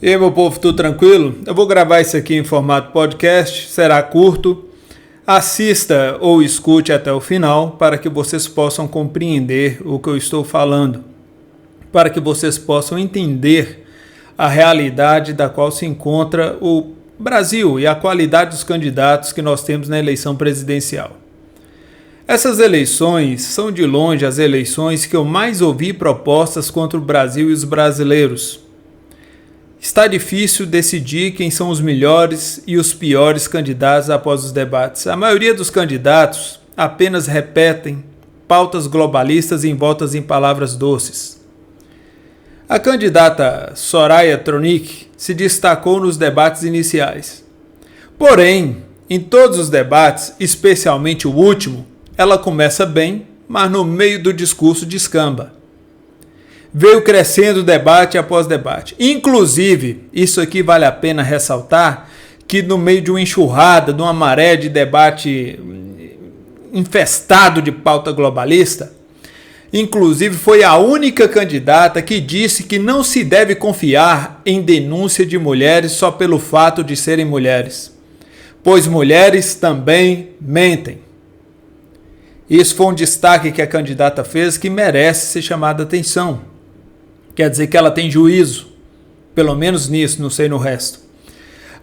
E aí, meu povo, tudo tranquilo? Eu vou gravar isso aqui em formato podcast, será curto. Assista ou escute até o final para que vocês possam compreender o que eu estou falando, para que vocês possam entender a realidade da qual se encontra o Brasil e a qualidade dos candidatos que nós temos na eleição presidencial. Essas eleições são de longe as eleições que eu mais ouvi propostas contra o Brasil e os brasileiros. Está difícil decidir quem são os melhores e os piores candidatos após os debates. A maioria dos candidatos apenas repetem pautas globalistas envoltas em palavras doces. A candidata Soraya Tronic se destacou nos debates iniciais. Porém, em todos os debates, especialmente o último, ela começa bem, mas no meio do discurso descamba. Veio crescendo debate após debate. Inclusive, isso aqui vale a pena ressaltar, que no meio de uma enxurrada, de uma maré de debate infestado de pauta globalista, inclusive foi a única candidata que disse que não se deve confiar em denúncia de mulheres só pelo fato de serem mulheres, pois mulheres também mentem. Isso foi um destaque que a candidata fez que merece ser chamada a atenção. Quer dizer que ela tem juízo, pelo menos nisso, não sei no resto.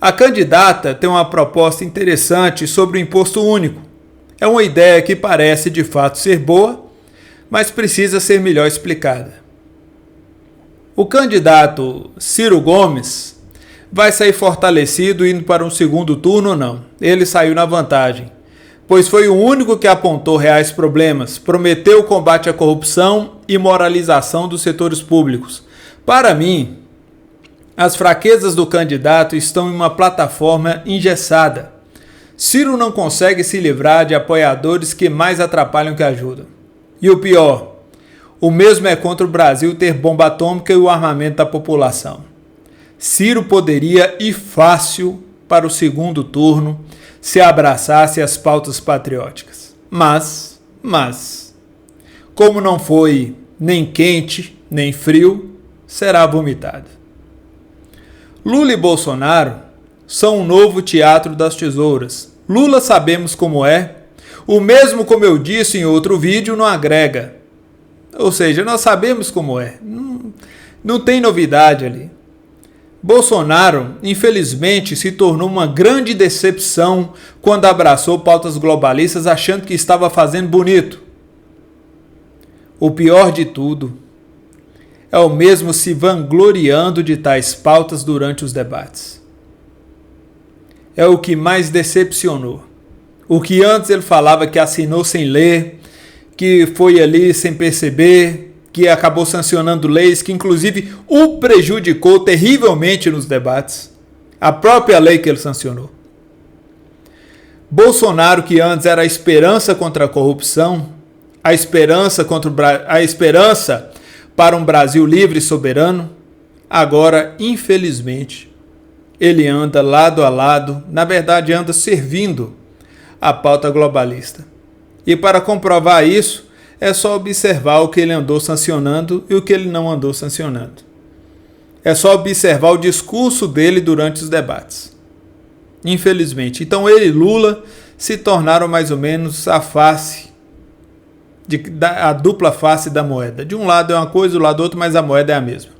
A candidata tem uma proposta interessante sobre o imposto único. É uma ideia que parece de fato ser boa, mas precisa ser melhor explicada. O candidato Ciro Gomes vai sair fortalecido indo para um segundo turno ou não? Ele saiu na vantagem, pois foi o único que apontou reais problemas, prometeu o combate à corrupção e moralização dos setores públicos. Para mim, as fraquezas do candidato estão em uma plataforma engessada. Ciro não consegue se livrar de apoiadores que mais atrapalham que ajudam. E o pior, o mesmo é contra o Brasil ter bomba atômica e o armamento da população. Ciro poderia ir fácil para o segundo turno se abraçasse as pautas patrióticas. Mas, como não foi nem quente, nem frio, será vomitado. Lula e Bolsonaro são um novo teatro das tesouras. Lula sabemos como é. O mesmo, como eu disse em outro vídeo, não agrega. Ou seja, nós sabemos como é. Não tem novidade ali. Bolsonaro, infelizmente, se tornou uma grande decepção quando abraçou pautas globalistas achando que estava fazendo bonito. O pior de tudo é o mesmo se vangloriando de tais pautas durante os debates. É o que mais decepcionou. O que antes ele falava que assinou sem ler, que foi ali sem perceber, que acabou sancionando leis que inclusive o prejudicou terrivelmente nos debates. A própria lei que ele sancionou. Bolsonaro, que antes era a esperança contra a corrupção, a esperança para um Brasil livre e soberano, agora, infelizmente, ele anda lado a lado, na verdade anda servindo a pauta globalista. E para comprovar isso, é só observar o que ele andou sancionando e o que ele não andou sancionando. É só observar o discurso dele durante os debates. Infelizmente. Então ele e Lula se tornaram mais ou menos a dupla face da moeda. De um lado é uma coisa, do lado do outro, mas a moeda é a mesma.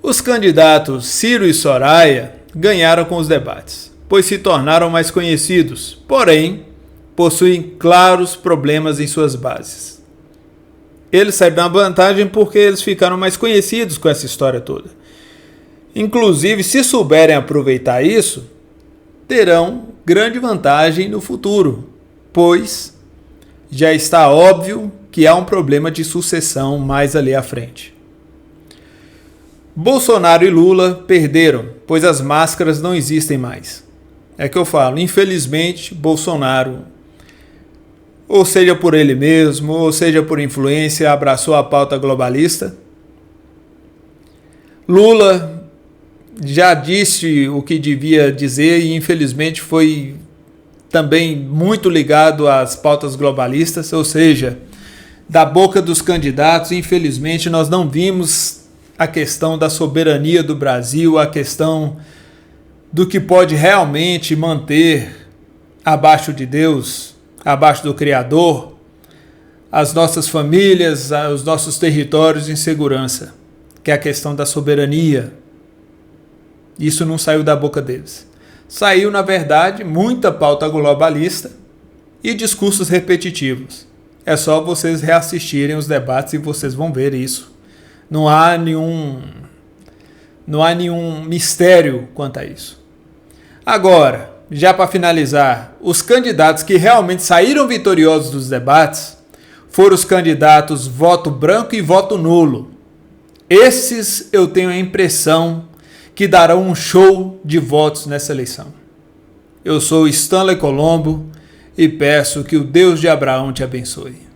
Os candidatos Ciro e Soraya ganharam com os debates, pois se tornaram mais conhecidos, porém possuem claros problemas em suas bases. Eles saíram na vantagem porque eles ficaram mais conhecidos com essa história toda. Inclusive, se souberem aproveitar isso, terão grande vantagem no futuro, pois já está óbvio que há um problema de sucessão mais ali à frente. Bolsonaro e Lula perderam, pois as máscaras não existem mais. É que eu falo, infelizmente, Bolsonaro, ou seja por ele mesmo, ou seja por influência, abraçou a pauta globalista. Lula já disse o que devia dizer e infelizmente foi também muito ligado às pautas globalistas, ou seja, da boca dos candidatos, infelizmente nós não vimos a questão da soberania do Brasil, a questão do que pode realmente manter abaixo de Deus, abaixo do Criador, as nossas famílias, os nossos territórios em segurança, que é a questão da soberania. Isso não saiu da boca deles. Saiu, na verdade, muita pauta globalista e discursos repetitivos. É só vocês reassistirem os debates e vocês vão ver isso. Não há nenhum mistério quanto a isso. Agora, já para finalizar, os candidatos que realmente saíram vitoriosos dos debates foram os candidatos voto branco e voto nulo. Esses eu tenho a impressão que darão um show de votos nessa eleição. Eu sou Stanley Colombo e peço que o Deus de Abraão te abençoe.